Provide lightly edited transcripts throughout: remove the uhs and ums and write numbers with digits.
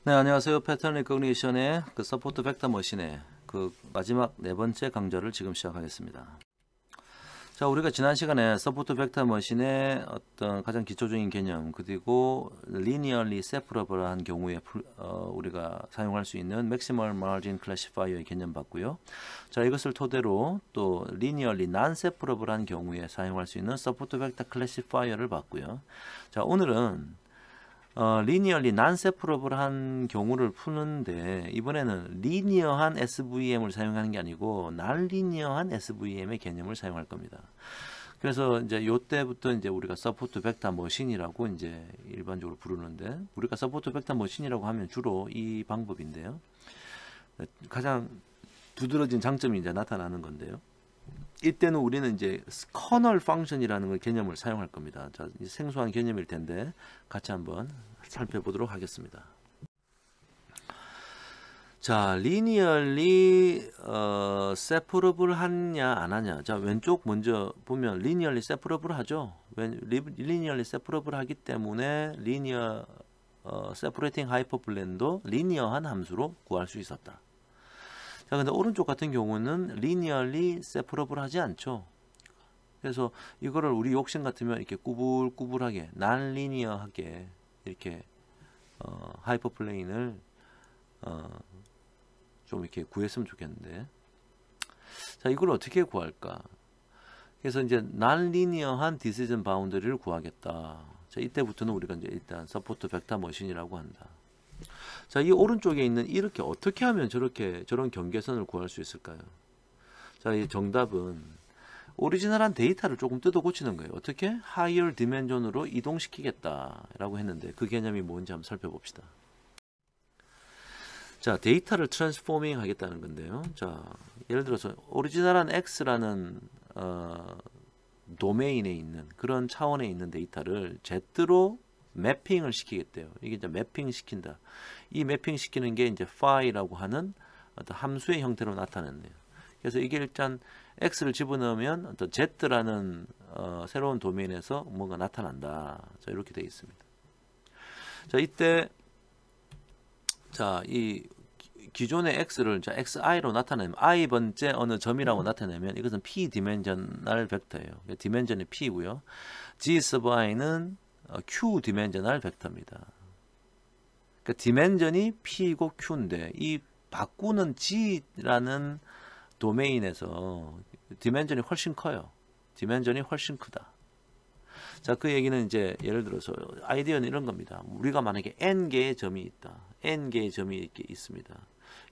네, 안녕하세요. 패턴 리코그니션의 그 서포트 벡터 머신의 그 마지막 네 번째 강좌를 지금 시작하겠습니다. 자, 우리가 지난 시간에 서포트 벡터 머신의 어떤 가장 기초적인 개념, 그리고 linearly separable한 경우에 우리가 사용할 수 있는 maximal margin classifier의 개념 봤고요. 자, 이것을 토대로 또 linearly non-separable한 경우에 사용할 수 있는 서포트 벡터 classifier를 봤고요. 자, 오늘은 리니어리 난세프러블한 경우를 푸는데 이번에는 리니어한 SVM을 사용하는 게 아니고 난리니어한 SVM의 개념을 사용할 겁니다. 그래서 이제 요때부터 이제 우리가 서포트 벡터 머신이라고 이제 일반적으로 부르는데, 우리가 서포트 벡터 머신이라고 하면 주로 이 방법인데요. 가장 두드러진 장점이 이제 나타나는 건데요. 이때는 우리는 이제 커널 펑션이라는 개념을 사용할 겁니다. 자, 생소한 개념일 텐데 같이 한번 살펴보도록 하겠습니다. 자, 리니얼리 세퍼러블 하냐 안 하냐. 자, 왼쪽 먼저 보면 리니얼리 세퍼러블 하죠. 리니얼리 세퍼러블 하기 때문에 리니어 세퍼레이팅 하이퍼플랜도 리니어한 함수로 구할 수 있었다. 자, 근데 오른쪽 같은 경우는 linearly separable 하지 않죠. 그래서 이거를 우리 욕심 같으면 이렇게 꾸불꾸불하게 non-linear하게 이렇게 하이퍼플레인을 좀 이렇게 구했으면 좋겠는데, 자, 이걸 어떻게 구할까? 그래서 이제 non-linear한 decision boundary를 구하겠다. 자, 이때부터는 우리가 이제 일단 서포트 벡터 머신이라고 한다. 자, 이 오른쪽에 있는 이렇게 어떻게 하면 저런 경계선을 구할 수 있을까요? 자, 이 정답은 오리지널한 데이터를 조금 뜯어 고치는 거예요. 어떻게? higher dimension으로 이동시키겠다라고 했는데 그 개념이 뭔지 한번 살펴봅시다. 자, 데이터를 트랜스포밍 하겠다는 건데요. 자, 예를 들어서 오리지널한 X라는 도메인에 있는 그런 차원에 있는 데이터를 Z로 매핑을 시키겠대요. 이게 이제 매핑 시킨다. 이 매핑 시키는 게 이제 phi라고 하는 어떤 함수의 형태로 나타낸대요. 그래서 이게 일단 x를 집어넣으면 어떤 z라는 새로운 도메인에서 뭔가 나타난다. 자, 이렇게 되어 있습니다. 자, 이때 자, 이 기존의 x를 자, xi로 나타내면 i 번째 어느 점이라고 나타내면 이것은 p 디멘셔널 벡터예요. 디멘션이 p고요. g sub i는 q 디멘셔널 벡터입니다. 그러니까 디멘전이 p이고 q인데 이 바꾸는 g라는 도메인에서 디멘전이 훨씬 커요. 디멘전이 훨씬 크다. 자, 그 얘기는 이제 예를 들어서 아이디어는 이런 겁니다. 우리가 만약에 n개의 점이 있다. n개의 점이 이렇게 있습니다.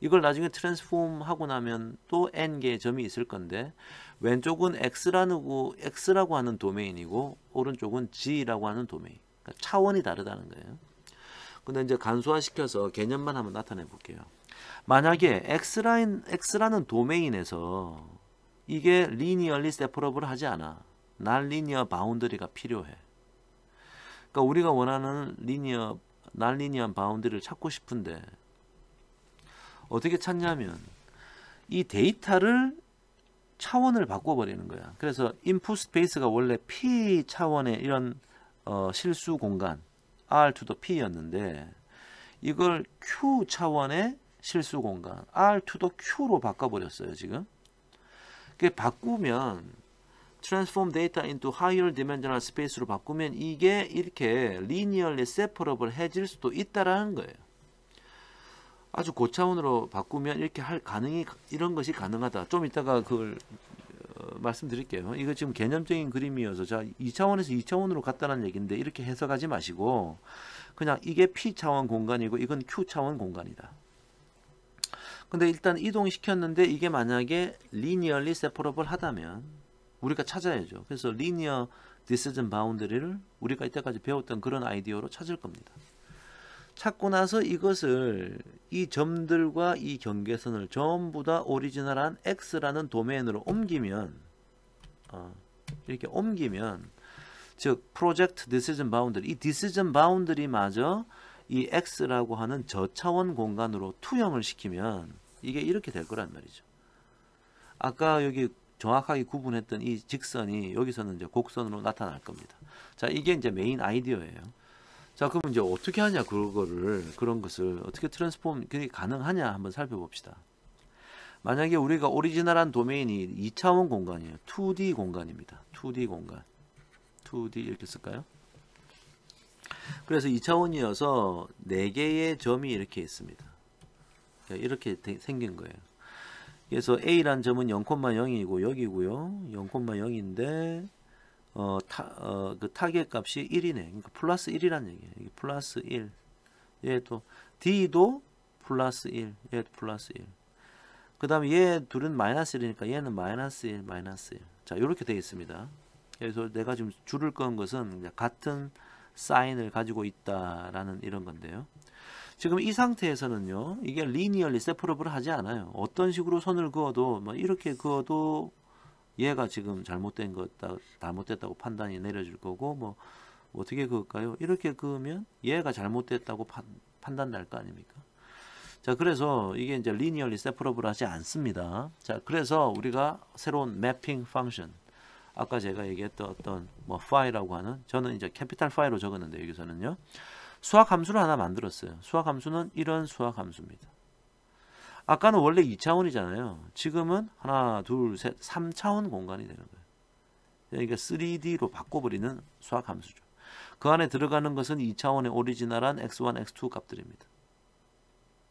이걸 나중에 트랜스폼 하고 나면 또 n개의 점이 있을 건데, 왼쪽은 x라고 하는 도메인이고 오른쪽은 g라고 하는 도메인. 그러니까 차원이 다르다는 거예요. 근데 이제 간소화시켜서 개념만 한번 나타내 볼게요. 만약에 x라는 도메인에서 이게 linearly separable 하지 않아. non-linear boundary가 필요해. 그러니까 우리가 원하는 non-linear boundary를 찾고 싶은데 어떻게 찾냐면 이 데이터를 차원을 바꿔버리는 거야. 그래서 input space가 원래 p 차원의 이런 실수 공간 r to the p였는데 이걸 q 차원의 실수 공간 r to the q로 바꿔버렸어요. 지금 그게 바꾸면 transform data into higher dimensional space로 바꾸면 이게 이렇게 linearly separable 해질 수도 있다라는 거예요. 아주 고차원으로 바꾸면 이렇게 이런 것이 가능하다. 좀 이따가 그걸 말씀드릴게요. 이거 지금 개념적인 그림이어서 자, 2차원에서 2차원으로 갔다는 얘기인데 이렇게 해석하지 마시고 그냥 이게 P차원 공간이고 이건 Q차원 공간이다. 근데 일단 이동시켰는데 이게 만약에 linearly separable 하다면 우리가 찾아야죠. 그래서 linear decision boundary를 우리가 이때까지 배웠던 그런 아이디어로 찾을 겁니다. 찾고 나서 이것을 이 점들과 이 경계선을 전부 다 오리지널한 X라는 도메인으로 옮기면 이렇게 옮기면 즉 프로젝트 디시전 바운더리, 이 디시전 바운더리마저 이 X라고 하는 저차원 공간으로 투영을 시키면 이게 이렇게 될 거란 말이죠. 아까 여기 정확하게 구분했던 이 직선이 여기서는 이제 곡선으로 나타날 겁니다. 자, 이게 이제 메인 아이디어예요. 자, 그럼 이제 어떻게 하냐, 그런 것을 어떻게 트랜스폼 그게 가능하냐 한번 살펴봅시다. 만약에 우리가 오리지널한 도메인이 2차원 공간이에요. 2D 공간입니다. 2D 공간. 2D 이렇게 쓸까요? 그래서 2차원이어서 4개의 점이 이렇게 있습니다. 이렇게 생긴 거예요. 그래서 A란 점은 0,0이고 여기고요. 0,0인데 그 타겟 값이 1이네. 그러니까 플러스 1이란 얘기예요. 이게 플러스 1. 얘도 D도 플러스 1. 얘도 플러스 1. 그 다음에 얘 둘은 마이너스 1이니까 얘는 마이너스 1, 마이너스 1. 자, 이렇게 되어 있습니다. 그래서 내가 지금 줄을 건 것은 같은 사인을 가지고 있다라는 이런 건데요. 지금 이 상태에서는요, 이게 리니얼리 세퍼러블 하지 않아요. 어떤 식으로 선을 그어도, 뭐 이렇게 그어도 얘가 지금 잘못됐다고 판단이 내려질 거고, 뭐 어떻게 그을까요? 이렇게 그으면 얘가 잘못됐다고 판단 날 거 아닙니까? 자, 그래서 이게 이제 리니얼리 세퍼러블 하지 않습니다. 자, 그래서 우리가 새로운 매핑 펑션, 아까 제가 얘기했던 어떤 뭐 파이라고 하는, 저는 이제 캐피탈 파이로 적었는데 여기서는요, 수학 함수를 하나 만들었어요. 수학 함수는 이런 수학 함수입니다. 아까는 원래 2차원이잖아요. 지금은 하나, 둘, 셋, 3차원 공간이 되는 거예요. 그러니까 3D로 바꿔버리는 수학 함수죠. 그 안에 들어가는 것은 2차원의 오리지널한 x1, x2 값들입니다.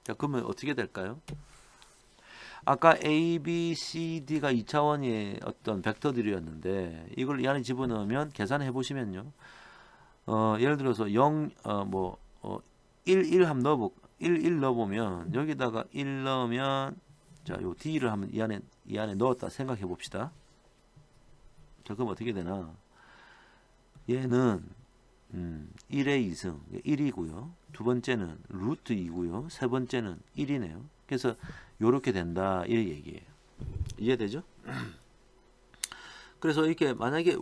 자, 그러면 어떻게 될까요? 아까 A, B, C, D가 2차원의 어떤 벡터들이었는데 이걸 이 안에 집어넣으면 계산해 보시면요. 예를 들어서 1, 1 한번 1 넣어보면 여기다가 1 넣으면 자, 요 D를 한번 이 안에 넣었다 생각해 봅시다. 자, 그럼 어떻게 되나? 얘는 1의 2승 1이고요. 두 번째는 루트 2고요. 세 번째는 1이네요. 그래서 요렇게 된다 이 얘기예요. 이해되죠? 그래서 이렇게 만약에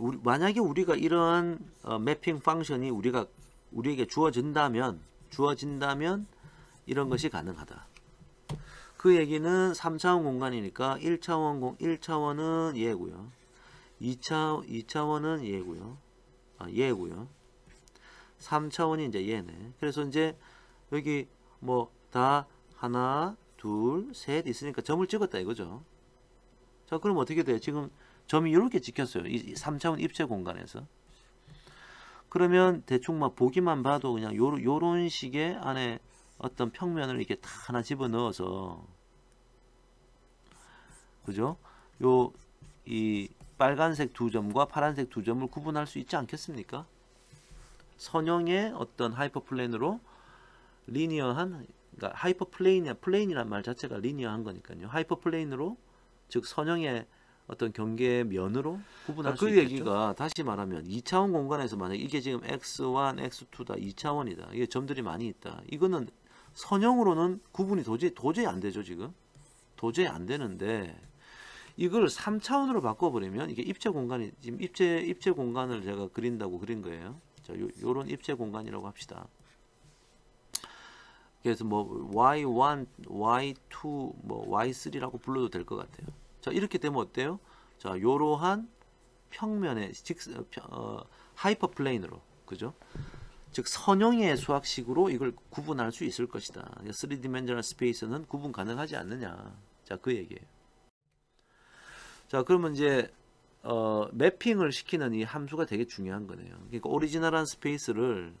우리가 이러한 매핑 펑션이 우리에게 주어진다면 이런 것이 가능하다. 그 얘기는 3차원 공간이니까 1차원은 얘고요. 2차원은 얘고요. 얘고요. 3차원이 이제 얘네. 그래서 이제 여기 뭐 다 하나, 둘, 셋 있으니까 점을 찍었다 이거죠. 자, 그럼 어떻게 돼요? 지금 점이 이렇게 찍혔어요. 이 3차원 입체 공간에서. 그러면 대충 막 보기만 봐도 그냥 요런 식의 안에 어떤 평면을 이렇게 다 하나 집어 넣어서, 그죠? 이 빨간색 두 점과 파란색 두 점을 구분할 수 있지 않겠습니까? 선형의 어떤 하이퍼플레인으로 리니어한, 그러니까 플레인이란 말 자체가 리니어한 거니까요. 하이퍼플레인으로, 즉 선형의 어떤 경계의 면으로 구분할 수 있겠죠. 그 얘기가 다시 말하면 2차원 공간에서 만약 이게 지금 x1, x2다 2차원이다. 이게 점들이 많이 있다. 이거는 선형으로는 구분이 도저히 안 되죠. 지금 도저히 안 되는데 이걸 3차원으로 바꿔버리면 이게 입체 공간이 지금 입체 공간을 제가 그린다고 그린 거예요. 자, 요런 입체 공간이라고 합시다. 그래서 뭐 y1, y2, 뭐 y3라고 불러도 될 것 같아요. 자, 이렇게 되면 어때요? 자, 요러한 평면의 하이퍼플레인으로, 그죠? 즉 선형의 수학식으로 이걸 구분할 수 있을 것이다. 3디멘셔널 스페이스는 구분 가능하지 않느냐. 자, 그 얘기예요. 자, 그러면 이제 매핑을 시키는 이 함수가 되게 중요한 거네요. 그러니까 오리지널한 스페이스를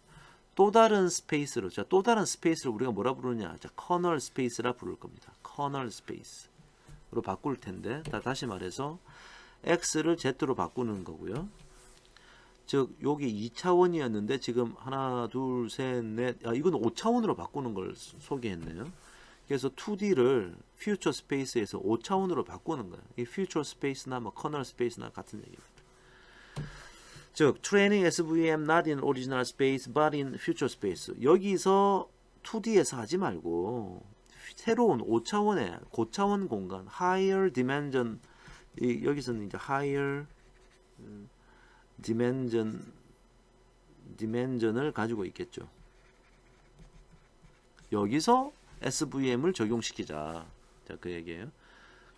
또 다른 스페이스로, 자, 또 다른 스페이스를 우리가 뭐라 부르냐? 자, 커널 스페이스라 부를 겁니다. 커널 스페이스로 바꿀 텐데, 다시 말해서 x를 z로 바꾸는 거고요. 즉 여기 2차원이었는데 지금 하나, 둘, 셋, 넷, 이건 5차원으로 바꾸는 걸 소개했네요. 그래서 2D를 퓨처 스페이스에서 5차원으로 바꾸는 거예요. 이 퓨처 스페이스나 뭐 커널 스페이스나 같은 얘기입니다. 즉 training SVM not in original space but in future space. 여기서 2D에서 하지 말고 새로운 5차원의 고차원 공간, higher dimension, 여기서는 이제 higher dimension을 가지고 있겠죠. 여기서 SVM을 적용시키자. 자, 그 얘기예요.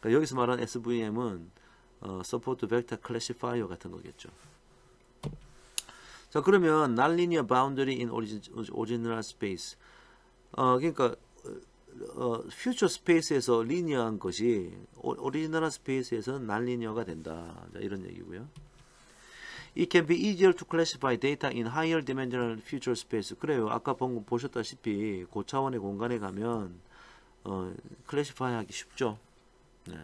그러니까 여기서 말하는 SVM은 Support Vector Classifier 같은 거겠죠. 자, 그러면 nonlinear boundary in original space. 그러니까 future space에서 리니어한 것이 오리지널 스페이스에서는 nonlinear가 된다. 자, 이런 얘기고요. It can be easier to classify data in higher dimensional future space. 그래요. 아까 보셨다시피 고차원의 공간에 가면 클래시파이 하기 쉽죠. 네.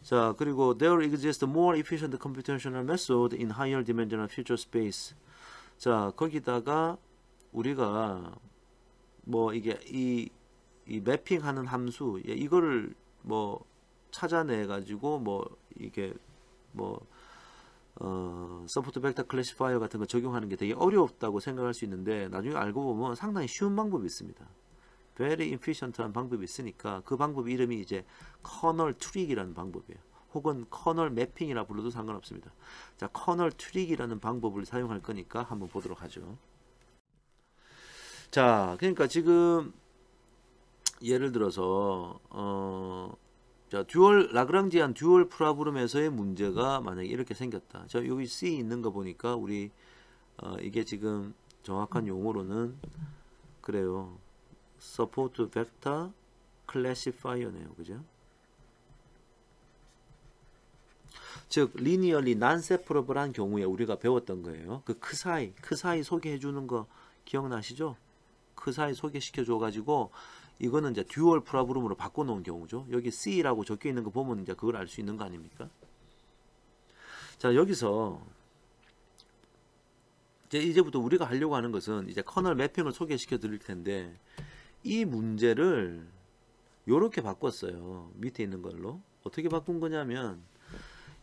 자, 그리고 there exists more efficient computational method in higher dimensional future space. 자, 거기다가 우리가 뭐 이게 이 매핑하는 함수 이거를 뭐 찾아내 가지고 뭐 이게 뭐 서포트 벡터 클래시파이어 같은 거 적용하는 게 되게 어렵다고 생각할 수 있는데 나중에 알고 보면 상당히 쉬운 방법이 있습니다. very efficient한 방법이 있으니까 그 방법 이름이 이제 커널 트릭이라는 방법이에요. 혹은 커널 매핑이라 불러도 상관없습니다. 자, 커널 트릭이라는 방법을 사용할 거니까 한번 보도록 하죠. 자, 그러니까 지금 예를 들어서 자, 듀얼 라그랑지안 듀얼 프로브렘에서의 문제가 만약에 이렇게 생겼다. 자, 여기 C 있는 거 보니까 우리 이게 지금 정확한 용어로는 그래요. 서포트 벡터 클래시파이어네요. 그죠? 즉 리니어리 난세퍼러블한 경우에 우리가 배웠던 거예요. 그 크사이 소개해 주는 거 기억나시죠? 크사이 소개시켜 줘 가지고 이거는 이제 듀얼 프로브렘으로 바꿔 놓은 경우죠. 여기 C라고 적혀 있는 거 보면 이제 그걸 알 수 있는 거 아닙니까? 자, 여기서 이제부터 우리가 하려고 하는 것은 이제 커널 매핑을 소개시켜 드릴 텐데 이 문제를 요렇게 바꿨어요. 밑에 있는 걸로. 어떻게 바꾼 거냐면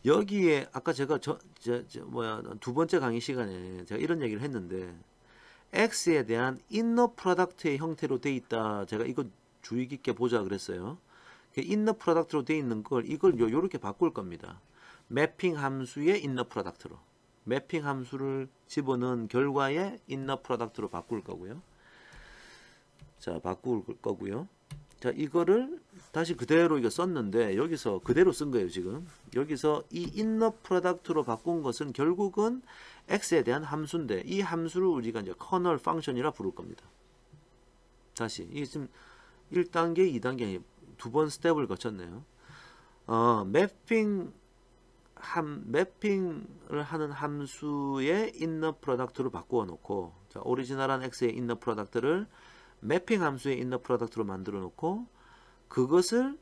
여기에 아까 제가 두 번째 강의 시간에 제가 이런 얘기를 했는데 X에 대한 인너 프로덕트의 형태로 돼 있다. 제가 이거 주의 깊게 보자 그랬어요. 인너 프로덕트로 돼 있는 걸 이걸 요렇게 바꿀 겁니다. 매핑 함수의 인너 프로덕트로. 매핑 함수를 집어넣은 결과의 인너 프로덕트로 바꿀 거고요. 자, 바꿀 거고요. 자, 이거를 다시 그대로 이거 썼는데 여기서 그대로 쓴 거예요, 지금. 여기서 이 인너 프로덕트로 바꾼 것은 결국은 x에 대한 함수인데 이 함수를 우리가 이제 커널 펑션이라 부를 겁니다. 다시 이게 지금 1단계, 2단계 두 번 스텝을 거쳤네요. 매핑을 하는 함수의 인너 프로덕트로 바꾸어 놓고 자, 오리지널한 x의 인너 프로덕트를 매핑 함수의 인너 프로덕트로 만들어 놓고 그것을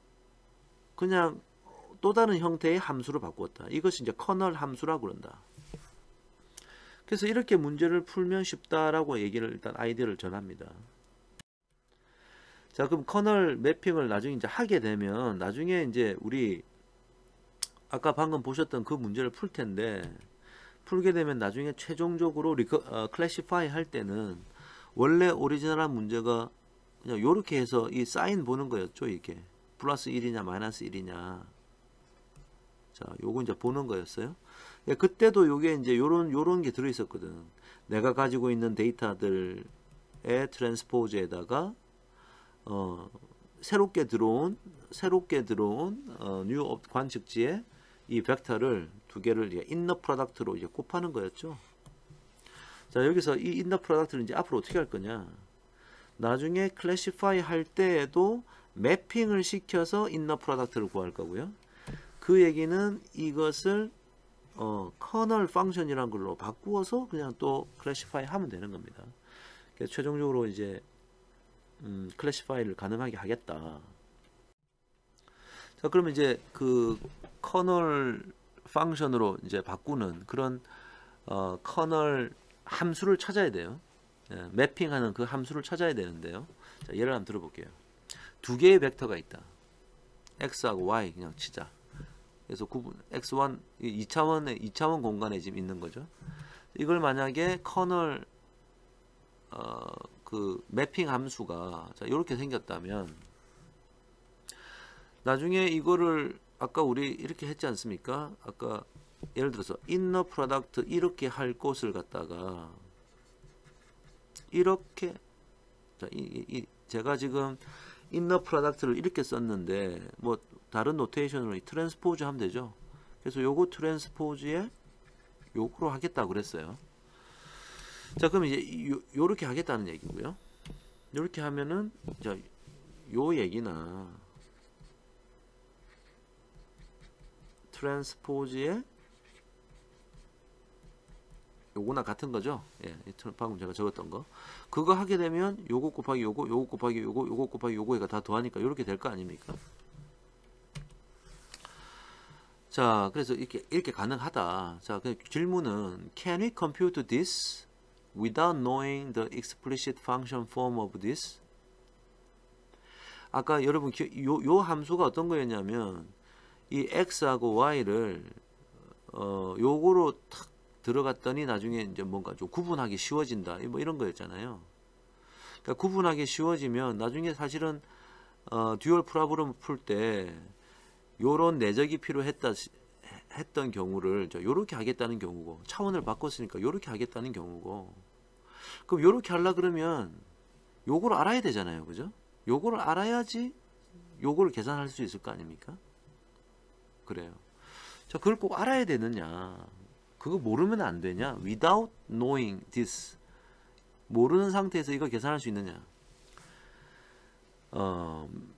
그냥 또 다른 형태의 함수로 바꾸었다. 이것이 이제 커널 함수라고 그런다. 그래서 이렇게 문제를 풀면 쉽다라고 얘기를 일단 아이디어를 전합니다. 자, 그럼 커널 매핑을 나중에 이제 하게 되면 나중에 이제 우리 아까 방금 보셨던 그 문제를 풀 텐데 풀게 되면 나중에 최종적으로 클래시파이 할 때는 원래 오리지널한 문제가 그냥 요렇게 해서 이 사인 보는 거였죠. 이게 플러스 1이냐 마이너스 1이냐. 자, 요거 이제 보는 거였어요. 그때도 요게 이제 요런 게 들어 있었거든. 내가 가지고 있는 데이터들의 트랜스포즈에다가 새롭게 들어온 뉴 관측지에 이 벡터를 두 개를 인너 프로덕트로 이제 곱하는 거였죠. 자, 여기서 이 인너 프로덕트를 이제 앞으로 어떻게 할 거냐? 나중에 클래시파이 할 때에도 매핑을 시켜서 인너 프로덕트를 구할 거고요. 그 얘기는 이것을 커널 펑션이라는 걸로 바꾸어서 그냥 또 클래시파이 하면 되는 겁니다. 그래서 최종적으로 이제 클래시파이를 가능하게 하겠다. 자, 그러면 이제 그 커널 펑션으로 이제 바꾸는 그런 커널 함수를 찾아야 돼요. 예, 매핑하는 그 함수를 찾아야 되는데요. 자, 예를 한번 들어볼게요. 두 개의 벡터가 있다. x하고 y 그냥 치자. 그래서 구분 x1 2차원 공간에 지금 있는 거죠. 이걸 만약에 커널 그 매핑 함수가 자, 이렇게 생겼다면 나중에 이거를 아까 우리 이렇게 했지 않습니까? 아까 예를 들어서 인너 프로덕트 이렇게 할 곳을 갖다가 이렇게 자, 제가 지금 인너 프로덕트를 이렇게 썼는데 뭐 다른 노테이션으로 트랜스포즈 하면 되죠. 그래서 요거 트랜스포즈에 요거로 하겠다고 그랬어요. 자, 그럼 이제 요렇게 하겠다는 얘기고요. 요렇게 하면은 자, 요 얘기나 트랜스포즈의 요거나 같은 거죠. 예, 방금 제가 적었던 거. 그거 하게 되면 요거 곱하기 요거, 요거 곱하기 요거, 요거 곱하기 요거가 다 더하니까 요렇게 될 거 아닙니까? 자, 그래서 이렇게 가능하다. 자, 그 질문은 Can we compute this without knowing the explicit function form of this? 아까 여러분 요 함수가 어떤 거였냐면 이 x하고 y를 요거로 탁 들어갔더니 나중에 이제 뭔가 좀 구분하기 쉬워진다. 뭐 이런 거였잖아요. 그러니까 구분하기 쉬워지면 나중에 사실은 듀얼 프로블럼 풀 때 요런 내적이 했던 경우를 요렇게 하겠다는 경우고, 차원을 바꿨으니까 요렇게 하겠다는 경우고, 그럼 요렇게 하려 그러면 요거를 알아야 되잖아요. 그죠? 요거를 알아야지 요거를 계산할 수 있을 거 아닙니까? 그래요. 자, 그걸 꼭 알아야 되느냐? 그거 모르면 안 되냐? Without knowing this. 모르는 상태에서 이거 계산할 수 있느냐?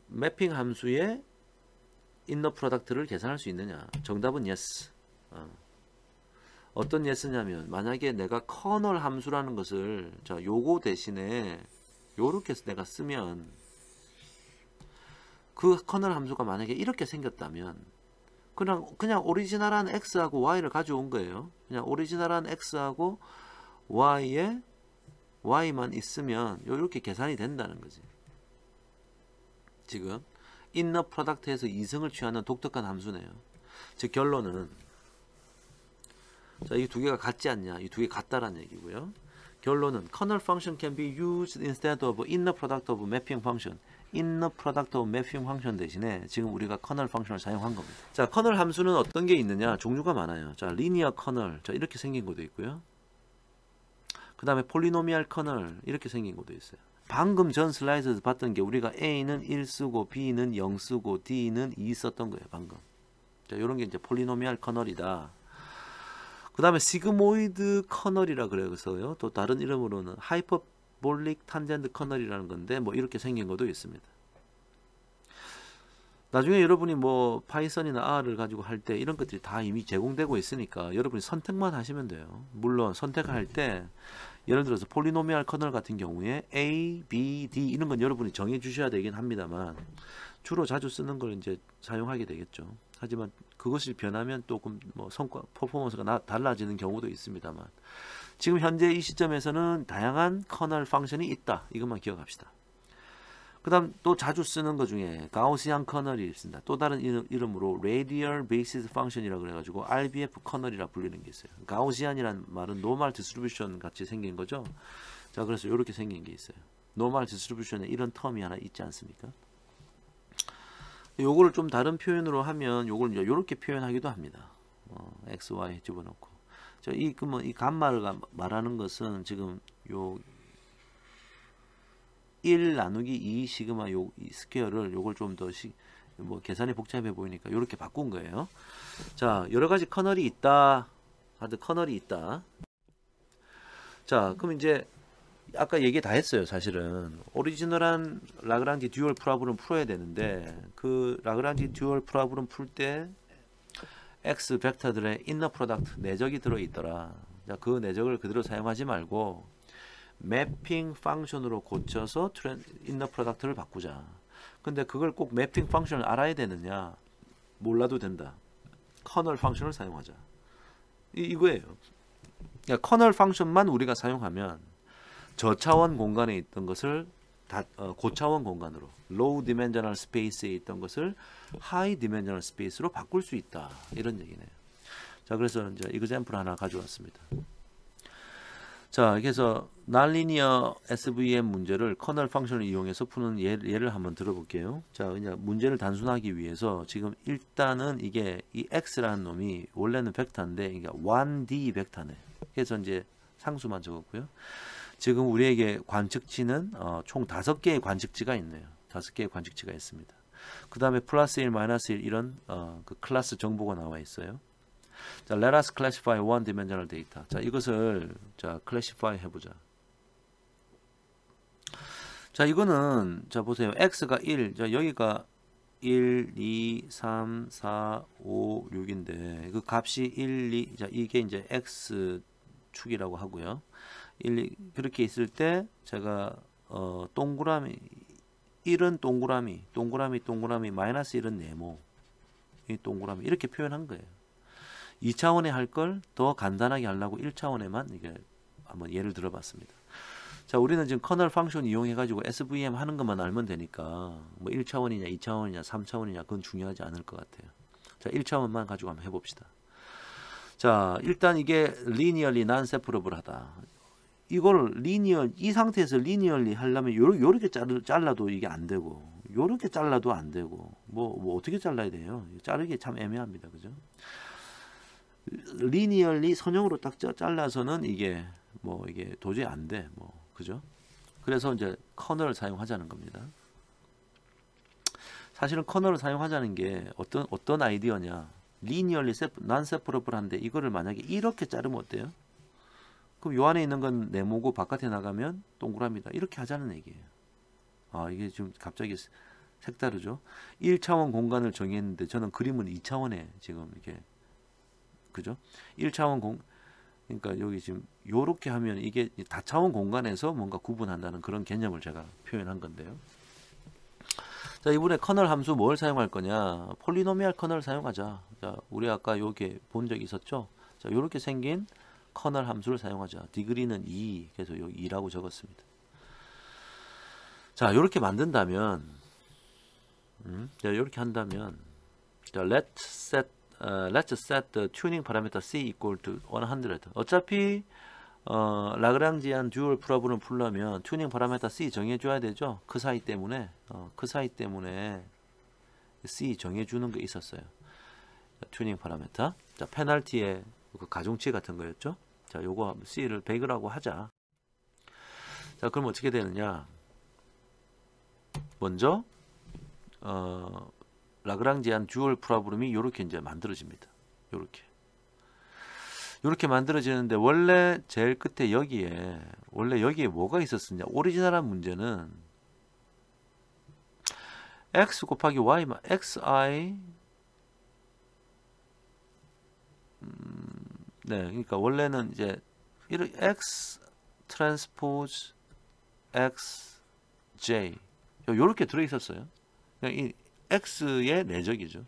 매핑 함수의 inner product를 계산할 수 있느냐? 정답은 yes. 어떤 yes냐면 만약에 내가 커널 함수라는 것을 자, 요거 대신에 요렇게 내가 쓰면 그 커널 함수가 만약에 이렇게 생겼다면 그냥 오리지널한 x하고 y를 가져온 거예요. 그냥 오리지널한 x하고 y에 y만 있으면 이렇게 계산이 된다는 거지. 지금 inner product에서 이승을 취하는 독특한 함수네요. 즉 결론은 자, 이 두 개가 같지 않냐? 이 두 개 같다라는 얘기고요. 결론은 kernel function can be used instead of inner product of mapping function. inner product of mapping function 대신에 지금 우리가 kernel function을 사용한 겁니다. 자, kernel 함수는 어떤 게 있느냐? 종류가 많아요. 자, linear kernel. 자, 이렇게 생긴 것도 있고요. 그 다음에 polynomial kernel. 이렇게 생긴 것도 있어요. 방금 전 슬라이드에서 봤던 게 우리가 A는 1 쓰고 B는 0 쓰고 D는 2 썼던 거예요. 방금. 자, 요런 게 이제 polynomial kernel이다. 그 다음에 시그모이드 커널이라 그래서요. 또 다른 이름으로는 하이퍼볼릭 탄젠트 커널이라는 건데 뭐 이렇게 생긴 것도 있습니다. 나중에 여러분이 뭐 파이썬이나 R을 가지고 할 때 이런 것들이 다 이미 제공되고 있으니까 여러분이 선택만 하시면 돼요. 물론 선택할 때 예를 들어서 폴리노미알 커널 같은 경우에 A, B, D 이런 건 여러분이 정해 주셔야 되긴 합니다만 주로 자주 쓰는 걸 이제 사용하게 되겠죠. 하지만 그것이 변하면 조금 뭐 성과 퍼포먼스가 달라지는 경우도 있습니다만 지금 현재 이 시점에서는 다양한 커널 펑션이 있다. 이것만 기억합시다. 그 다음 또 자주 쓰는 것 중에 가우시안 커널이 있습니다. 또 다른 이름으로 Radial Basis Function이라고 그래가지고 RBF 커널이라 불리는 게 있어요. 가우시안이란 말은 노멀 디스트리뷰션 같이 생긴 거죠. 자, 그래서 이렇게 생긴 게 있어요. 노멀 디스트리뷰션에 이런 텀이 하나 있지 않습니까? 요거를 좀 다른 표현으로 하면 요걸 이제 이렇게 표현하기도 합니다. x, y 집어넣고. 자, 이 감마를 말하는 것은 지금 요 1 나누기 2 시그마 요 스퀘어를 요걸 좀 더 뭐 계산이 복잡해 보이니까 요렇게 바꾼 거예요. 자, 여러 가지 커널이 있다. 하드 커널이 있다. 자, 그럼 이제 아까 얘기 다 했어요. 사실은 오리지널한 라그랑지 듀얼 프로블럼 풀어야 되는데 그 라그랑지 듀얼 프로블럼 풀 때 x 벡터들의 인너 프로덕트 내적이 들어 있더라. 자, 그 내적을 그대로 사용하지 말고 매핑 펑션으로 고쳐서 인너 프로덕트를 바꾸자. 근데 그걸 꼭 매핑 펑션을 알아야 되느냐? 몰라도 된다. 커널 펑션을 사용하자. 이거예요. 그러니까 커널 펑션만 우리가 사용하면 저차원 공간에 있던 것을 고차원 공간으로 low dimensional space에 있던 것을 high dimensional space로 바꿀 수 있다. 이런 얘기네요. 자, 그래서 이제 example 하나 가져왔습니다. 자, 그래서 nonlinear SVM 문제를 커널 펑션을 이용해서 푸는 예를 한번 들어볼게요. 자, 그냥 문제를 단순하기 위해서 지금 일단은 이게 이 x라는 놈이 원래는 벡터인데 이게 1D 벡터네. 그래서 이제 상수만 적었고요. 지금 우리에게 관측치는 총 5개의 관측치가 있네요. 5개의 관측치가 있습니다. 그 다음에 플러스 1, 마이너스 1 이런 그 클래스 정보가 나와 있어요. 자, let us classify one dimensional data. 자, 이것을 자, classify 해보자. 자, 이거는 자 보세요. x가 1. 자, 여기가 1, 2, 3, 4, 5, 6인데 그 값이 1, 2. 자, 이게 이제 x 축이라고 하고요. 1, 2 그렇게 있을 때 제가 동그라미 1은 동그라미 마이너스 1은 네모. 이 동그라미 이렇게 표현한 거예요. 2차원에 할 걸 더 간단하게 하려고 1차원에만 이게 한번 예를 들어봤습니다. 자, 우리는 지금 커널 펑션 이용해 가지고 SVM 하는 것만 알면 되니까 뭐 1차원이냐 2차원이냐 3차원이냐 그건 중요하지 않을 것 같아요. 자, 1차원만 가지고 한번 해봅시다. 자, 일단 이게 linearly non-separable하다. 이걸 이 상태에서 linearly 하려면 요렇게 잘라도 이게 안 되고 요렇게 잘라도 안 되고 뭐 어떻게 잘라야 돼요? 자르기 참 애매합니다. 그죠? linearly 선형으로 딱 잘라서는 이게 뭐 이게 도저히 안 돼. 뭐 그죠? 그래서 이제 커널을 사용하자는 겁니다. 사실은 커널을 사용하자는 게 어떤 아이디어냐? linearly non-separable한데 이거를 만약에 이렇게 자르면 어때요? 그럼 요 안에 있는 건 네모고 바깥에 나가면 동그라미다. 이렇게 하자는 얘기예요. 아, 이게 좀 갑자기 색다르죠? 1차원 공간을 정했는데 저는 그림은 2차원에 지금 이렇게 그죠? 1차원 그러니까 여기 지금 요렇게 하면 이게 다차원 공간에서 뭔가 구분한다는 그런 개념을 제가 표현한 건데요. 자, 이번에 커널 함수 뭘 사용할 거냐? 폴리노미얼 커널 사용하자. 자, 우리 아까 요게 본 적 있었죠? 자, 요렇게 생긴 커널 함수를 사용하자. 디그리는 2, 그래서 여기 2라고 적었습니다. 자, 요렇게 만든다면 자, 요렇게 한다면 자, let's set the tuning parameter c equal to 100. 어차피 라그랑지안 듀얼 프로블을 풀려면 튜닝 파라미터 c 정해줘야 되죠. 그 사이 때문에 c 정해주는 게 있었어요. 자, 튜닝 파라미터. 자, 페널티의 그 가중치 같은 거였죠. 자, 요거 c를 100이라고 하자. 자, 그럼 어떻게 되느냐? 먼저 라그랑지안 듀얼 프로블럼이 요렇게 이제 만들어집니다. 요렇게 만들어지는데 원래 제일 끝에 여기에 뭐가 있었느냐? 오리지널한 문제는 x 곱하기 y xi 네, 그러니까 원래는 이제 x 트랜스포즈 x j 요렇게 들어 있었어요. 이 x의 내적이죠.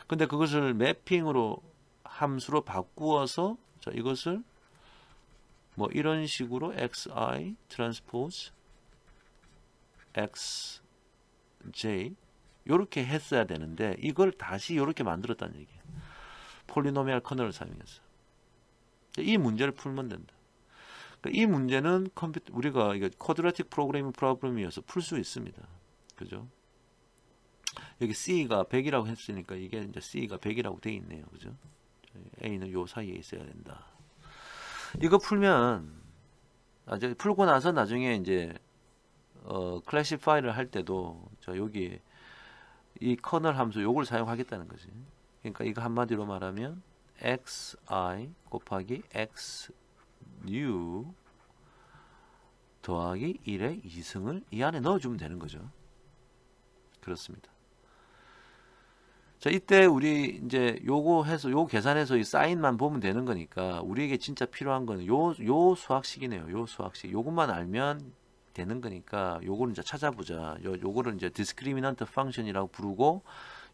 근데 그것을 매핑으로 함수로 바꾸어서 자, 이것을 뭐 이런 식으로 xi 트랜스포즈 xj 요렇게 했어야 되는데 이걸 다시 요렇게 만들었다는 얘기예요. 폴리노미얼 커널을 사용해서 이 문제를 풀면 된다. 그러니까 이 문제는 우리가 이거 쿼드라틱 프로그래밍 프로블럼이어서 풀 수 있습니다. 그죠? 여기 C가 100이라고 했으니까 이게 이제 C가 100이라고 돼 있네요. 그죠? A는 요 사이에 있어야 된다. 이거 풀면 풀고 나서 나중에 이제 클래시파이를 할 때도 자, 여기 이 커널 함수 요걸 사용하겠다는 거지. 그러니까 이거 한마디로 말하면 xi 곱하기 xu 더하기 1의 2승을 이 안에 넣어주면 되는 거죠. 그렇습니다. 자, 이때 우리 이제 요거 해서 요 계산해서 이 사인만 보면 되는 거니까 우리에게 진짜 필요한 거는 요 수학식이네요. 요 수학식. 요것만 알면 되는 거니까 요거를 이제 찾아보자. 요거를 이제 discriminant function이라고 부르고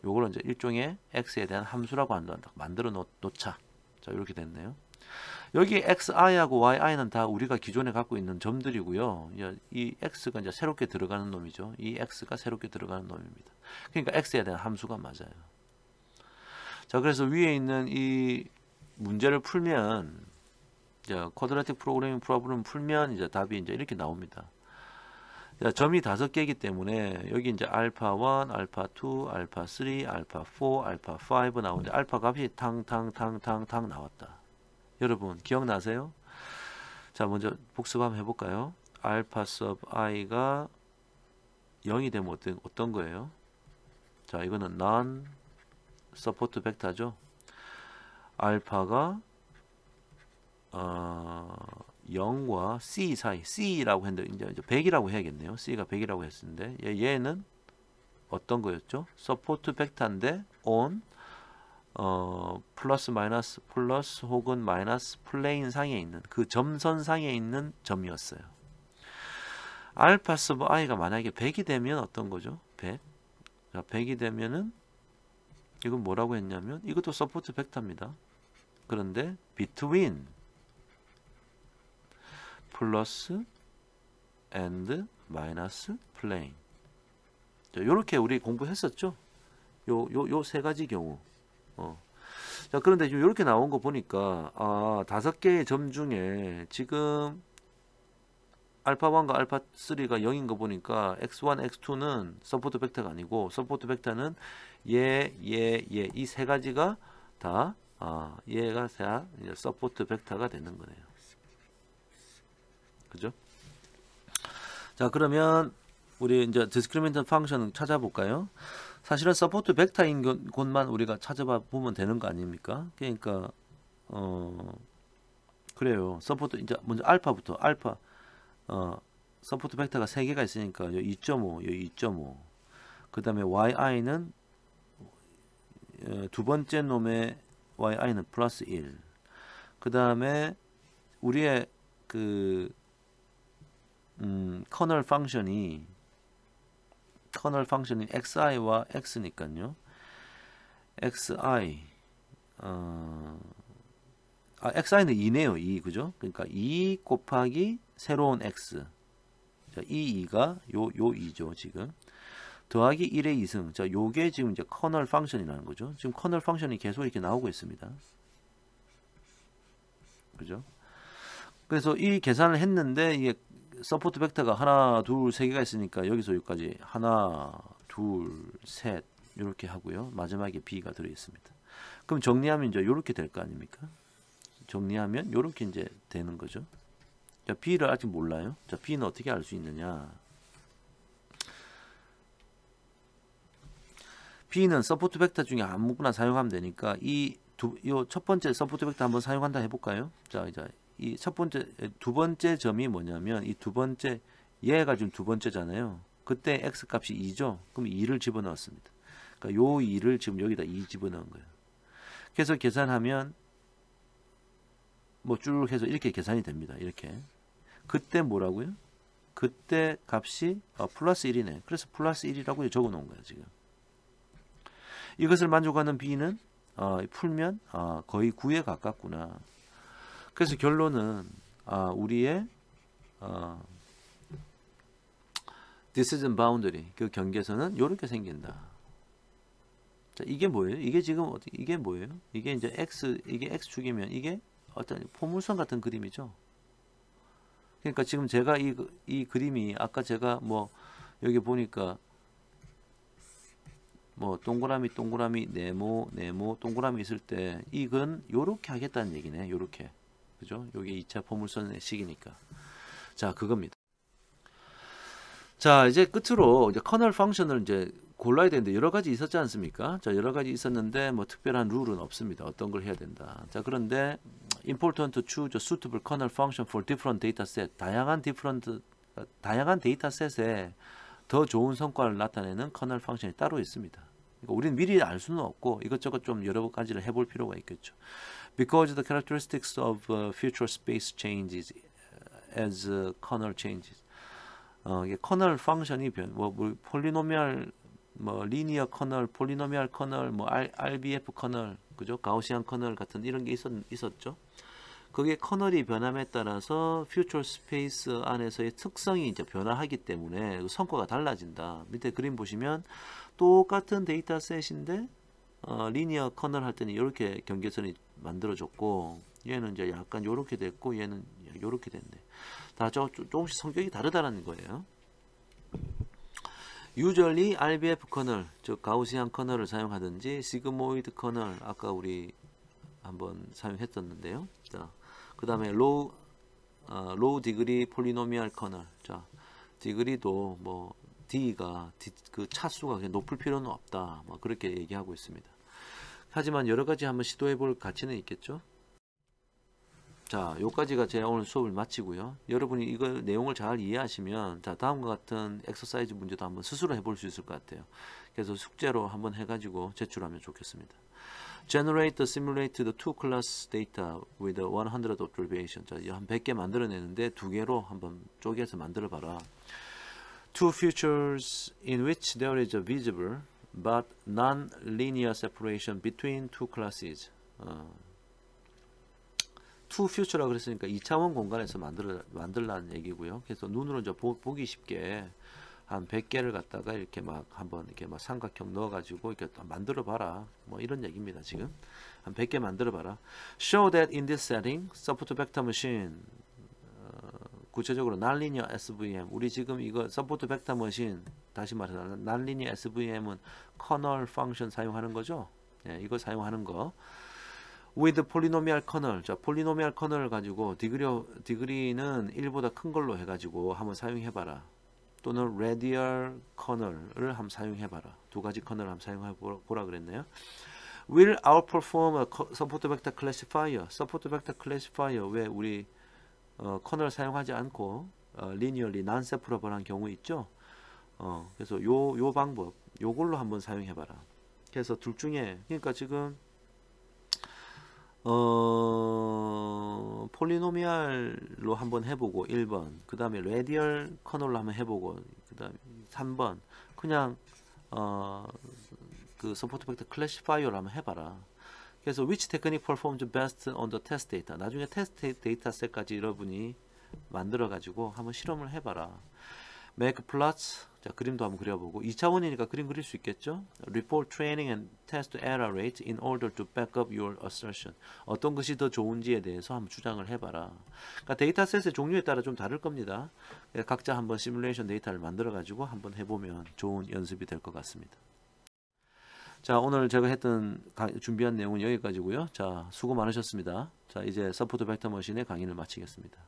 요거를 이제 일종의 x에 대한 함수라고 만들어 놓자. 자, 이렇게 됐네요. 여기 xi하고 yi는 다 우리가 기존에 갖고 있는 점들이고요. 이 x가 이제 새롭게 들어가는 놈이죠. 이 x가 새롭게 들어가는 놈입니다. 그러니까 x에 대한 함수가 맞아요. 자, 그래서 위에 있는 이 문제를 풀면 쿼드라틱 프로그래밍 프로블럼 풀면 이제 답이 이제 이렇게 나옵니다. 자, 점이 5개이기 때문에 여기 이제 알파 1, 알파 2, 알파 3, 알파 4, 알파 5 나오는데 알파 값이 탕 나왔다. 여러분 기억나세요? 자, 먼저 복습 한번 해볼까요? 알파 sub i가 0이 되면 어떤 거예요? 자, 이거는 non support 벡터죠. 알파가 0과 C 사이, C라고 했는데 이제 100이라고 해야겠네요. C가 100이라고 했었는데 얘는 어떤 거였죠? 서포트 벡터인데 on 플러스 마이너스 플러스 혹은 마이너스 플레인 상에 있는 그 점선 상에 있는 점이었어요. 알파 서브 i가 만약에 100이 되면 어떤 거죠? 100. 자, 100이 되면은 이건 뭐라고 했냐면 이것도 서포트 벡터입니다. 그런데 between 플러스 and 마이너스 플레인. 자, 요렇게 우리 공부했었죠? 요 세 가지 경우. 자, 그런데 요렇게 나온 거 보니까 5개의 점 중에 지금 알파1과 알파3가 0인 거 보니까 x1, x2는 서포트 벡터가 아니고 서포트 벡터는 이 세 가지가 다 얘가 다 서포트 벡터가 되는 거네요. 그죠? 자, 그러면 우리 이제 디스크리미넌트 펑션 찾아볼까요? 사실은 서포트 벡터인 곳만 우리가 찾아봐 보면 되는 거 아닙니까? 그러니까 그래요. 서포트 이제 먼저 알파부터 알파 서포트 벡터가 3개가 있으니까 요 2.5, 요 2.5. 그다음에 yi는 두 번째 놈의 yi는 플러스 1. 그다음에 우리의 그 커널 펑션이 xi와 x니까요. xi xi는 2네요. 2 그죠? 그러니까 2 곱하기 새로운 x. 자, 이 2가 요 2죠, 지금. 더하기 1의 2승. 자, 요게 지금 이제 커널 펑션이라는 거죠. 지금 커널 펑션이 계속 이렇게 나오고 있습니다. 그죠? 그래서 이 계산을 했는데 이게 서포트 벡터가 하나, 둘, 세 개가 있으니까 여기서 여기까지 하나, 둘, 셋 이렇게 하고요. 마지막에 b가 들어 있습니다. 그럼 정리하면 이제 이렇게 될 거 아닙니까? 정리하면 이렇게 이제 되는 거죠. 자, b를 아직 몰라요. 자, b는 어떻게 알 수 있느냐? b는 서포트 벡터 중에 아무거나 사용하면 되니까 이 첫 번째 서포트 벡터 한번 사용한다 해볼까요? 자, 이제 이 두 번째 점이 뭐냐면 이 두 번째 얘가 지금 두 번째잖아요. 그때 x 값이 2죠. 그럼 2를 집어넣었습니다. 그러니까 요 2를 지금 여기다 2 집어넣은 거예요. 그래서 계산하면 뭐 쭉 해서 이렇게 계산이 됩니다. 이렇게. 그때 뭐라고요? 그때 값이 플러스 1이네. 그래서 플러스 1이라고 적어 놓은 거예요, 지금. 이것을 만족하는 b는 풀면 거의 9에 가깝구나. 그래서 결론은 우리의 decision boundary 그 경계선은 이렇게 생긴다. 자, 이게 뭐예요? 이게 지금 이게 뭐예요? 이게 이제 이게 x축이면 이게 어떤 포물선 같은 그림이죠. 그러니까 지금 제가 이 그림이 아까 제가 뭐 여기 보니까 뭐 동그라미 네모 동그라미 있을 때 이건 요렇게 하겠다는 얘기네. 요렇게. 그죠? 요게 2차 포물선의 식이니까. 자, 그겁니다. 자, 이제 끝으로 이제 커널 펑션을 이제 골라야 되는데 여러 가지 있었지 않습니까? 자, 여러 가지 있었는데 뭐 특별한 룰은 없습니다. 어떤 걸 해야 된다. 자, 그런데 important to choose a suitable kernel function for different data set. 다양한 데이터셋에 더 좋은 성과를 나타내는 커널 펑션이 따로 있습니다. 그러니까 우리는 미리 알 수는 없고 이것저것 좀 여러 가지를 해볼 필요가 있겠죠. Because the characteristics of future space changes as kernel changes. 이게 커널 펑션이 뭐 폴리노미얼, 뭐 리니어 커널, 폴리노미얼 커널, 뭐 RBF 커널, 그죠? 가우시안 커널 같은 이런 게 있었죠. 그게 커널이 변함에 따라서 퓨처 스페이스 안에서의 특성이 이제 변화하기 때문에 성과가 달라진다. 밑에 그림 보시면 똑같은 데이터셋인데 리니어 커널 할 때는 이렇게 경계선이 만들어졌고 얘는 이제 약간 이렇게 됐고 얘는 이렇게 됐네. 다 조금씩 성격이 다르다는 거예요. Usually RBF 커널, 즉 가우시안 커널을 사용하든지 시그모이드 커널 아까 우리 한번 사용했었는데요. 자, 그 다음에 로우 디그리 폴리노미얼 커널. 자, 디그리도 뭐 D가 그 차수가 높을 필요는 없다. 뭐 그렇게 얘기하고 있습니다. 하지만 여러 가지 한번 시도해 볼 가치는 있겠죠. 자, 요까지가 제 오늘 수업을 마치고요. 여러분이 이거 내용을 잘 이해하시면 자, 다음과 같은 엑서사이즈 문제도 한번 스스로 해볼 수 있을 것 같아요. 그래서 숙제로 한번 해가지고 제출하면 좋겠습니다. Generate the simulate the two class data with 100 observation. 자, 한 100개 만들어내는데 두 개로 한번 쪼개서 만들어 봐라. Two futures in which there is a visible but non-linear separation between two classes. two future라고 그랬으니까 2차원 공간에서 만들라는 얘기고요. 그래서 눈으로 이제 보기 쉽게 한 100개를 갖다가 이렇게 막 한번 이렇게 막 삼각형 넣어가지고 이렇게 만들어 봐라. 뭐 이런 얘기입니다. 지금 한 100개 만들어 봐라. Show that in this setting, support vector machine. 구체적으로 nonlinear SVM. 우리 지금 이거 support vector machine 다시 말해서 nonlinear SVM은 kernel function 사용하는 거죠. 예, 이거 사용하는 거. with polynomial kernel. 자, polynomial kernel을 가지고 디그리는 1보다 큰 걸로 해가지고 한번 사용해 봐라. 또는 radial kernel을 한번 사용해 봐라. 두 가지 kernel을 한번 사용해 보라 그랬네요. will outperform a support vector classifier. support vector classifier 왜 우리 kernel 사용하지 않고 linearly non-separable한 경우 있죠. 그래서 요 방법 요걸로 한번 사용해 봐라. 그래서 둘 중에 그러니까 지금 폴리노미알로 한번 해보고 1번, 그 다음에 레디얼 커널로 한번 해보고, 그 다음에 3번 그냥 그 서포트 벡터 클래시파이어로 한번 해봐라. 그래서 which technique performs best on the test data. 나중에 테스트 데이터셋까지 여러분이 만들어 가지고 한번 실험을 해봐라. make plots. 자, 그림도 한번 그려보고 2차원이니까 그림 그릴 수 있겠죠. report training and test error rate in order to back up your assertion. 어떤 것이 더 좋은지에 대해서 한번 주장을 해봐라. 그러니까 데이터셋의 종류에 따라 좀 다를 겁니다. 각자 한번 시뮬레이션 데이터를 만들어 가지고 한번 해보면 좋은 연습이 될 것 같습니다. 자, 오늘 제가 준비한 내용은 여기까지고요. 자, 수고 많으셨습니다. 자, 이제 서포트 벡터 머신의 강의를 마치겠습니다.